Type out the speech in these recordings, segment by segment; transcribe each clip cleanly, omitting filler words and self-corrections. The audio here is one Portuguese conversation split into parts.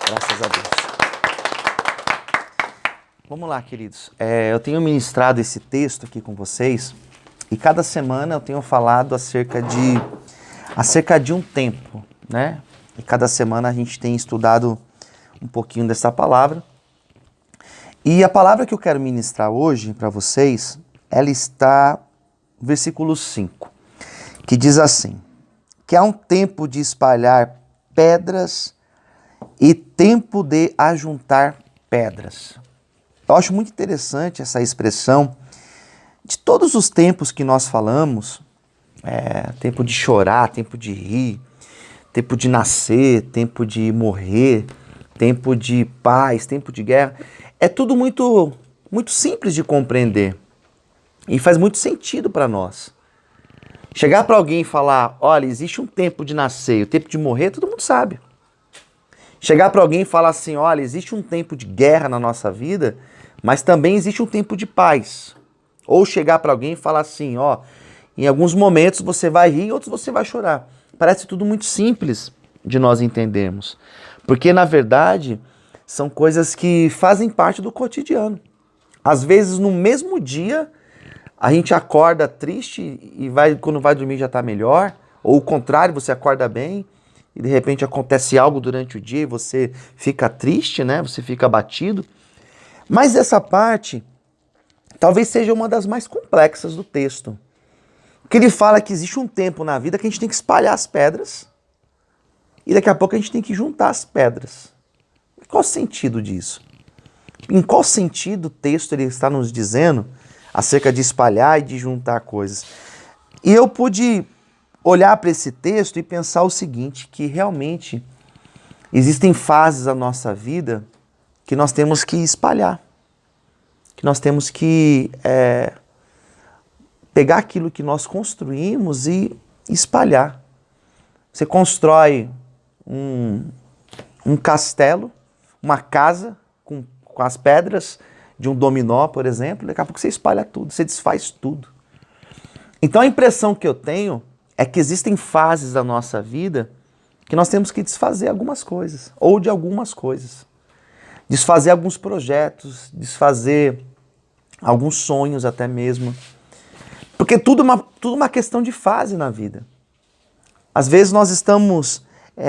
Graças a Deus. Vamos lá, queridos. Eu tenho ministrado esse texto aqui com vocês e cada semana eu tenho falado acerca de um tempo, né? E cada semana a gente tem estudado um pouquinho dessa palavra. E a palavra que eu quero ministrar hoje para vocês, ela está no versículo 5, que diz assim: que há um tempo de espalhar pedras e tempo de ajuntar pedras. Eu acho muito interessante essa expressão. De todos os tempos que nós falamos, tempo de chorar, tempo de rir, tempo de nascer, tempo de morrer, tempo de paz, tempo de guerra, é tudo muito, muito simples de compreender e faz muito sentido para nós. Chegar para alguém e falar, olha, existe um tempo de nascer e o tempo de morrer, todo mundo sabe. Chegar para alguém e falar assim, olha, existe um tempo de guerra na nossa vida, mas também existe um tempo de paz. Ou chegar para alguém e falar assim, ó, em alguns momentos você vai rir, em outros você vai chorar. Parece tudo muito simples de nós entendermos. Porque, na verdade, são coisas que fazem parte do cotidiano. Às vezes, no mesmo dia, a gente acorda triste e quando vai dormir já está melhor. Ou o contrário, você acorda bem e de repente acontece algo durante o dia e você fica triste, né? Você fica abatido. Mas essa parte talvez seja uma das mais complexas do texto. Porque ele fala que existe um tempo na vida que a gente tem que espalhar as pedras e daqui a pouco a gente tem que juntar as pedras. Qual o sentido disso? Em qual sentido o texto ele está nos dizendo acerca de espalhar e de juntar coisas? E eu pude olhar para esse texto e pensar o seguinte, que realmente existem fases da nossa vida que nós temos que espalhar, que nós temos que pegar aquilo que nós construímos e espalhar. Você constrói um castelo, uma casa com as pedras de um dominó, por exemplo, daqui a pouco você espalha tudo, você desfaz tudo. Então a impressão que eu tenho é que existem fases da nossa vida que nós temos que desfazer algumas coisas, ou de algumas coisas. Desfazer alguns projetos, desfazer alguns sonhos até mesmo. Porque tudo uma questão de fase na vida. Às vezes nós estamos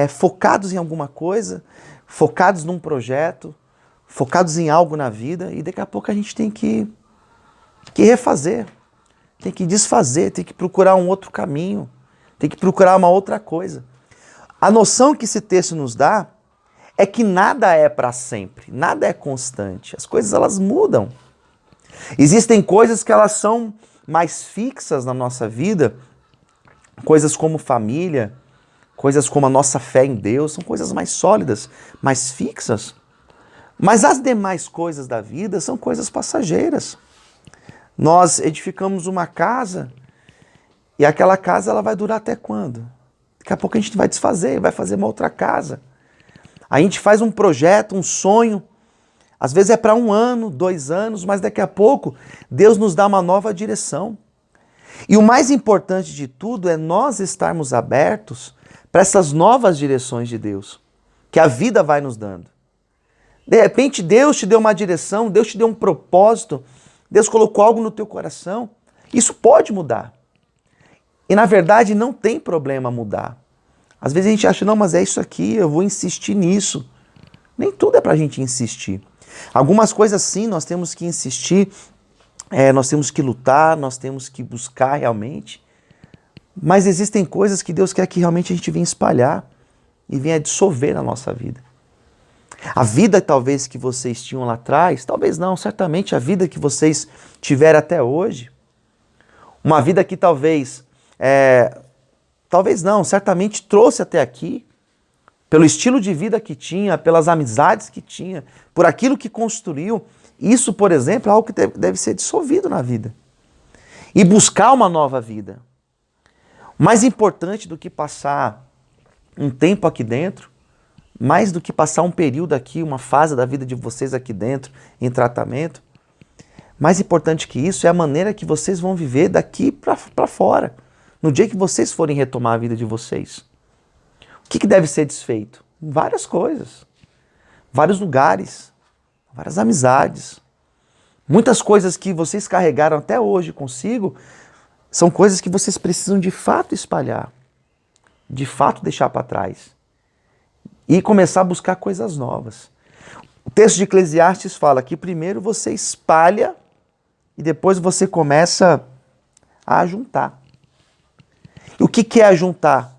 focados em alguma coisa, focados num projeto, focados em algo na vida e daqui a pouco a gente tem que refazer, tem que desfazer, tem que procurar um outro caminho, tem que procurar uma outra coisa. A noção que esse texto nos dá é que nada é para sempre, nada é constante, as coisas elas mudam. Existem coisas que elas são mais fixas na nossa vida, coisas como família, coisas como a nossa fé em Deus, são coisas mais sólidas, mais fixas. Mas as demais coisas da vida são coisas passageiras. Nós edificamos uma casa e aquela casa ela vai durar até quando? Daqui a pouco a gente vai desfazer, vai fazer uma outra casa. A gente faz um projeto, um sonho, às vezes é para 1 ano, 2 anos, mas daqui a pouco Deus nos dá uma nova direção. E o mais importante de tudo é nós estarmos abertos para essas novas direções de Deus, que a vida vai nos dando. De repente Deus te deu uma direção, Deus te deu um propósito, Deus colocou algo no teu coração. Isso pode mudar. E na verdade não tem problema mudar. Às vezes a gente acha, não, mas é isso aqui, eu vou insistir nisso. Nem tudo é para a gente insistir. Algumas coisas sim, nós temos que insistir, nós temos que lutar, nós temos que buscar realmente. Mas existem coisas que Deus quer que realmente a gente venha espalhar e venha dissolver na nossa vida. A vida talvez que vocês tinham lá atrás, talvez não, certamente a vida que vocês tiveram até hoje, uma vida que talvez não, certamente trouxe até aqui, pelo estilo de vida que tinha, pelas amizades que tinha, por aquilo que construiu. Isso, por exemplo, é algo que deve ser dissolvido na vida. E buscar uma nova vida. Mais importante do que passar um tempo aqui dentro, mais do que passar um período aqui, uma fase da vida de vocês aqui dentro, em tratamento, mais importante que isso é a maneira que vocês vão viver daqui para fora, no dia que vocês forem retomar a vida de vocês. O que deve ser desfeito? Várias coisas. vários lugares, várias amizades. Muitas coisas que vocês carregaram até hoje consigo são coisas que vocês precisam de fato espalhar, de fato deixar para trás e começar a buscar coisas novas. O texto de Eclesiastes fala que primeiro você espalha e depois você começa a juntar. E o que é ajuntar?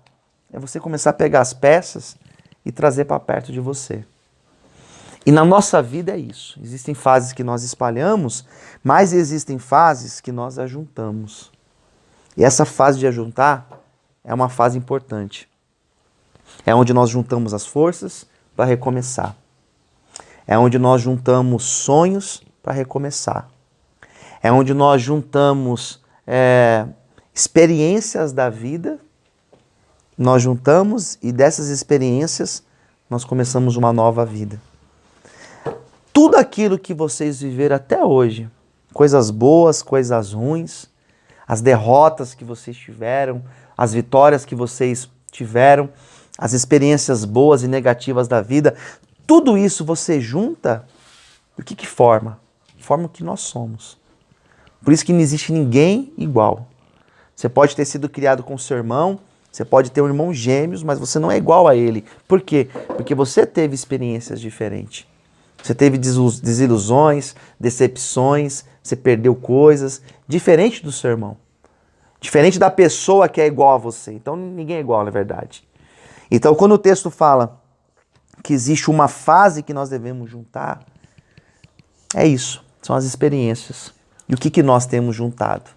É você começar a pegar as peças e trazer para perto de você. E na nossa vida é isso. Existem fases que nós espalhamos, mas existem fases que nós ajuntamos. E essa fase de ajuntar é uma fase importante. É onde nós juntamos as forças para recomeçar. É onde nós juntamos sonhos para recomeçar. É onde nós juntamos experiências da vida. Nós juntamos e dessas experiências nós começamos uma nova vida. Tudo aquilo que vocês viveram até hoje, coisas boas, coisas ruins, as derrotas que vocês tiveram, as vitórias que vocês tiveram, as experiências boas e negativas da vida, tudo isso você junta, e o que forma? Forma o que nós somos. Por isso que não existe ninguém igual. Você pode ter sido criado com seu irmão, você pode ter um irmão gêmeos, mas você não é igual a ele. Por quê? Porque você teve experiências diferentes. Você teve desilusões, decepções, você perdeu coisas, diferente do seu irmão. Diferente da pessoa que é igual a você. Então ninguém é igual, na verdade. Então quando o texto fala que existe uma fase que nós devemos juntar, é isso, são as experiências. E o que nós temos juntado?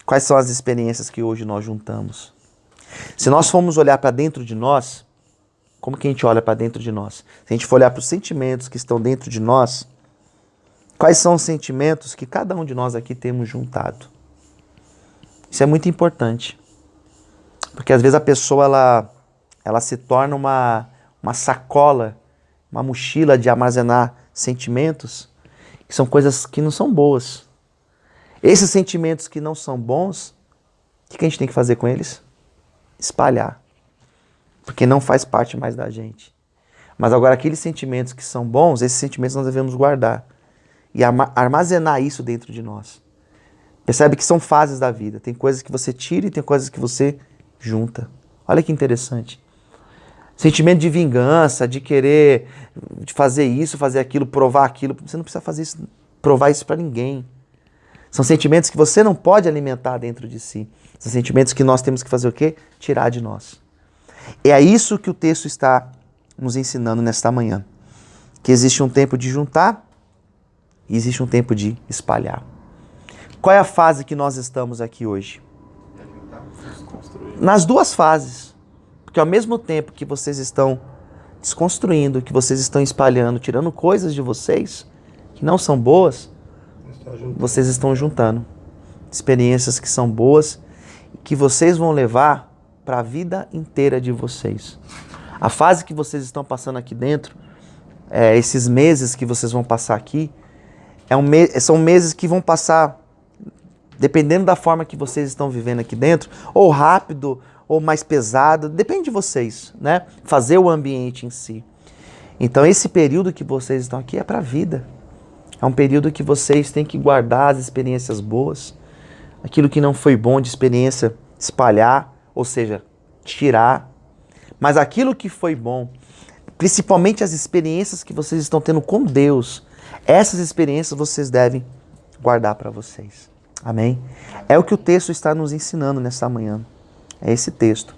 Quais são as experiências que hoje nós juntamos? Se nós formos olhar para dentro de nós, como que a gente olha para dentro de nós? Se a gente for olhar para os sentimentos que estão dentro de nós, quais são os sentimentos que cada um de nós aqui temos juntado? Isso é muito importante. Porque às vezes a pessoa ela se torna uma sacola, uma mochila de armazenar sentimentos, que são coisas que não são boas. Esses sentimentos que não são bons, o que a gente tem que fazer com eles? Espalhar. Porque não faz parte mais da gente. Mas agora aqueles sentimentos que são bons, esses sentimentos nós devemos guardar. E armazenar isso dentro de nós. Percebe que são fases da vida. Tem coisas que você tira e tem coisas que você junta. Olha que interessante. Sentimento de vingança, de querer de fazer isso, fazer aquilo, provar aquilo. Você não precisa fazer isso, provar isso para ninguém. São sentimentos que você não pode alimentar dentro de si. São sentimentos que nós temos que fazer o quê? Tirar de nós. É isso que o texto está nos ensinando nesta manhã. Que existe um tempo de juntar e existe um tempo de espalhar. Qual é a fase que nós estamos aqui hoje? Nas duas fases. Porque ao mesmo tempo que vocês estão desconstruindo, que vocês estão espalhando, tirando coisas de vocês que não são boas, vocês estão juntando experiências que são boas, que vocês vão levar para a vida inteira de vocês. A fase que vocês estão passando aqui dentro, esses meses que vocês vão passar aqui, são meses que vão passar, dependendo da forma que vocês estão vivendo aqui dentro, ou rápido, ou mais pesado, depende de vocês, né? Fazer o ambiente em si. Então esse período que vocês estão aqui é para a vida. É um período que vocês têm que guardar as experiências boas, aquilo que não foi bom de experiência, espalhar, ou seja, tirar. Mas aquilo que foi bom, principalmente as experiências que vocês estão tendo com Deus, essas experiências vocês devem guardar para vocês. Amém? É o que o texto está nos ensinando nesta manhã. É esse texto.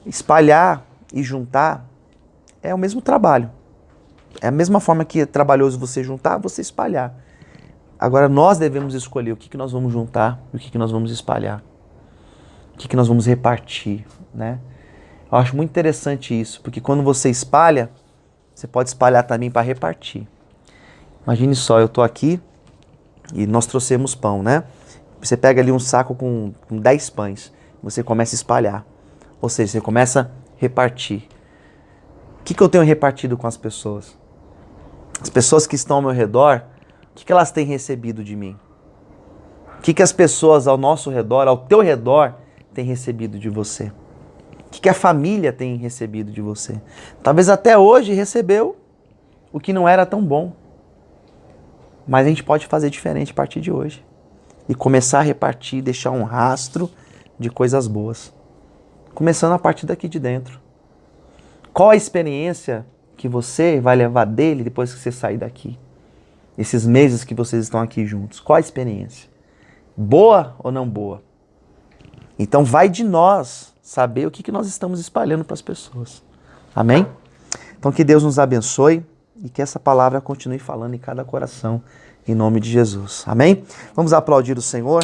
Espalhar e juntar é o mesmo trabalho. É a mesma forma que é trabalhoso você juntar, você espalhar. Agora nós devemos escolher o que nós vamos juntar e o que nós vamos espalhar. O que nós vamos repartir, né? Eu acho muito interessante isso, porque quando você espalha, você pode espalhar também para repartir. Imagine só, eu estou aqui e nós trouxemos pão, né? Você pega ali um saco com 10 pães, você começa a espalhar. Ou seja, você começa a repartir. O que eu tenho repartido com as pessoas? As pessoas que estão ao meu redor, o que elas têm recebido de mim? O que as pessoas ao nosso redor, ao teu redor, têm recebido de você? O que a família tem recebido de você? Talvez até hoje recebeu, o que não era tão bom. Mas a gente pode fazer diferente a partir de hoje. E começar a repartir, deixar um rastro de coisas boas. Começando a partir daqui de dentro. Qual a experiência que você vai levar dele depois que você sair daqui? Esses meses que vocês estão aqui juntos. Qual a experiência? Boa ou não boa? Então vai de nós saber o que nós estamos espalhando para as pessoas. Amém? Então que Deus nos abençoe e que essa palavra continue falando em cada coração, em nome de Jesus. Amém? Vamos aplaudir o Senhor.